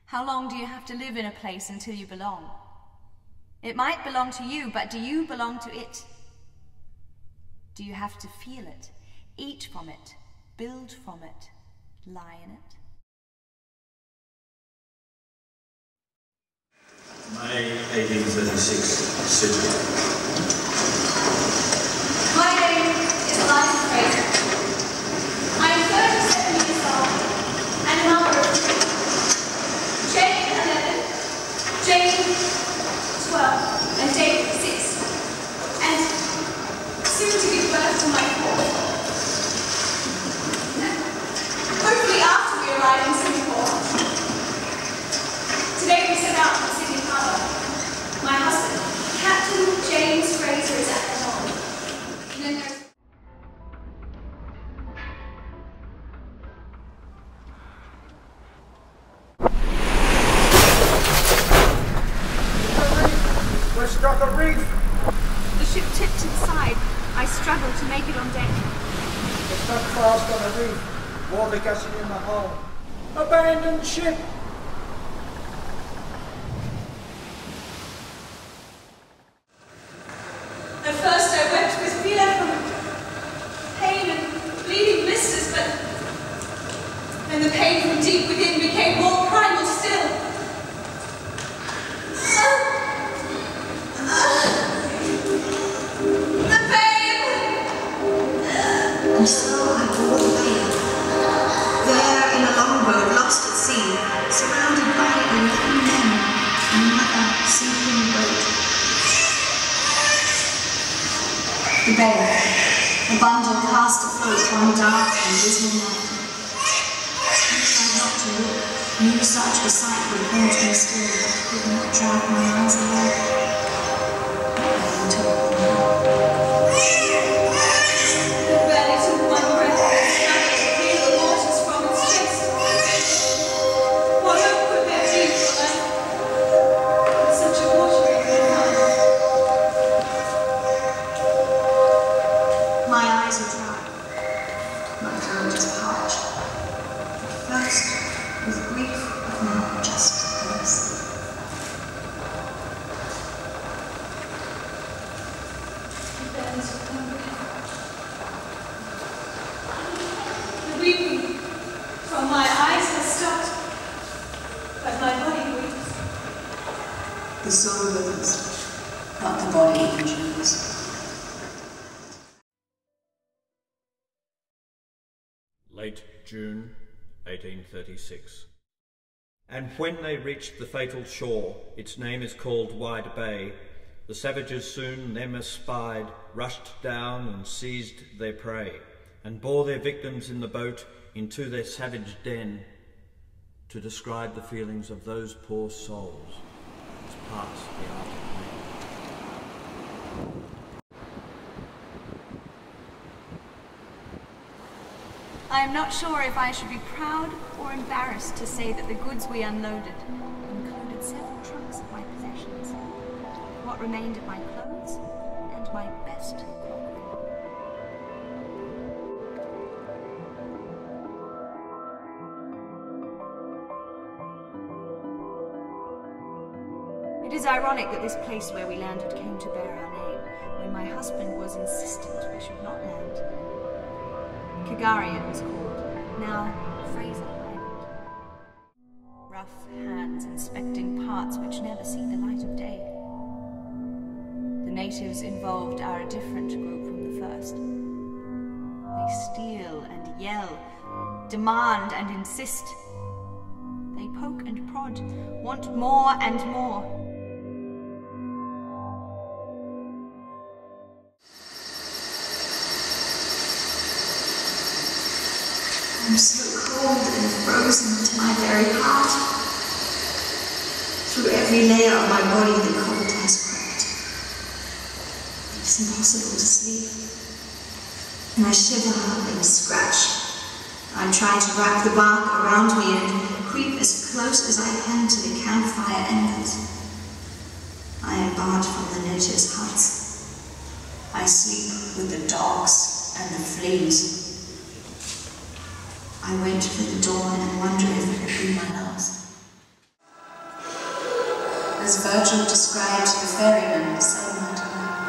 How long do you have to live in a place until you belong? It might belong to you, but do you belong to it? Do you have to feel it, eat from it, build from it, lie in it? May 1836, Sydney. My name is Eliza Fraser. I am 37 years old and a mother of three. Jane 11, Jane 12, and David 6. And soon to give birth to my fourth. Hopefully after we arrive in Singapore. Today we set out from Sydney Harbour. My husband, Captain James Fraser, is at the helm. And then there's We're struck a reef! The ship tipped to the side. I struggled to make it on deck. We're stuck fast on a reef. Water gushing in the hull. Abandoned ship! at first I wept with fear from pain and bleeding blisters, but then the pain from deep within became more primal still. The pain! And so I bore the pain. There in a longboat, lost at sea, surrounded by 11 men and another sinking boat. The bay, a bundle cast afloat one dark and dismal night. I tried not to look, knew such a sight would haunt me still, but could not drag my eyes away. I went on. It barely took one breath and struggled to feel the waters from its chest. What hope could there be for life with such a watery environment? My eyes are dry, my throat is parched. First with grief, but now just thirst. It barely took one breath. The weeping from my eyes has stopped, but my body weeps. The soul withers, but the body endures. Late June 1836. And when they reached the fatal shore, its name is called Wide Bay, the savages soon them espied, rushed down and seized their prey, and bore their victims in the boat into their savage den. To describe the feelings of those poor souls is past the art of man. I am not sure if I should be proud or embarrassed to say that the goods we unloaded included several trunks of my possessions, what remained of my clothes, and my best crockery. It is ironic that this place where we landed came to bear our name, when my husband was insistent we should not land. Kagari it was called, now Fraser Island. Rough hands inspecting parts which never see the light of day. The natives involved are a different group from the first. They steal and yell, demand and insist. They poke and prod, want more and more. I'm so cold and frozen to my very heart. Through every layer of my body the cold has crept. It is impossible to sleep. And I shiver and scratch. I try to wrap the bark around me and creep as close as I can to the campfire embers. I am barred from the natives' huts. I sleep with the dogs and the fleas. I wait for the dawn and wonder if it will be my last. as Virgil described the ferryman sailing at night.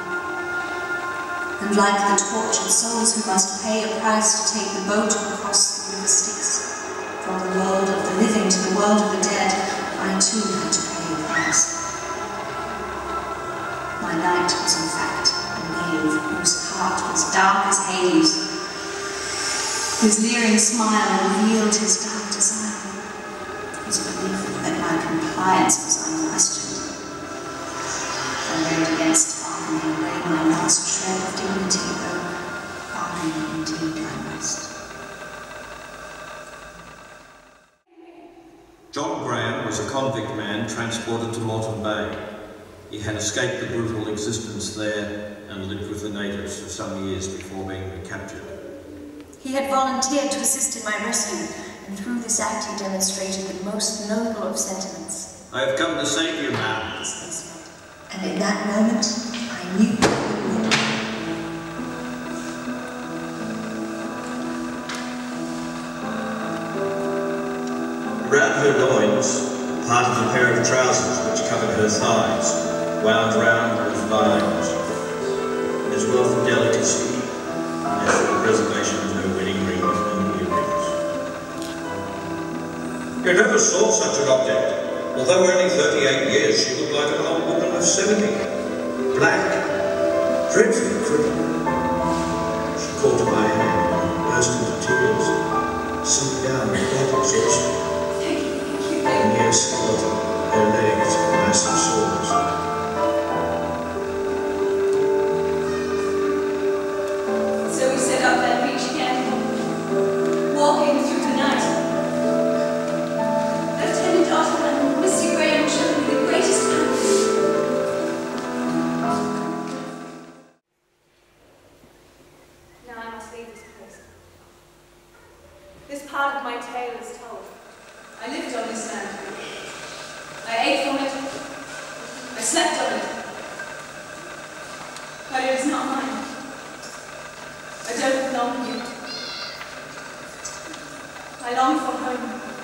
And like the tortured souls who must pay a price to take the boat across the river Styx, from the world of the living to the world of the dead, I too had to pay a price. My knight was in fact a knave whose heart was dark as Hades. His leering smile revealed his dark desire, his belief that my compliance was unquestioned. I railed against bargaining away my last shred of dignity, though bargaining indeed I must. John Graham was a convict man transported to Moreton Bay. He had escaped the brutal existence there and lived with the natives for some years before being recaptured. He had volunteered to assist in my rescue, and through this act he demonstrated the most noble of sentiments. I have come to save you, ma'am. And in that moment, I knew he would. Around her loins, part of a pair of trousers which covered her thighs, wound round with vines. His wealth of delicacy, and therefore the preservation of her wedding ring and earrings. You never saw such an object. Although only 38 years, she looked like an old woman of 70. Black, dreadfully crippled. She caught my hand and burst into tears, sitting down with quite exhausted. A mere skeleton, her legs were massive sores. So we set up that beach again, walking through the night. Lieutenant Ottoman and Mr. Graham showed me the greatest kindness. Now I must leave this place. This part of my tale is told. I lived on this land. I ate from it. I slept on it. But it is not mine. I don't belong here. I long for home.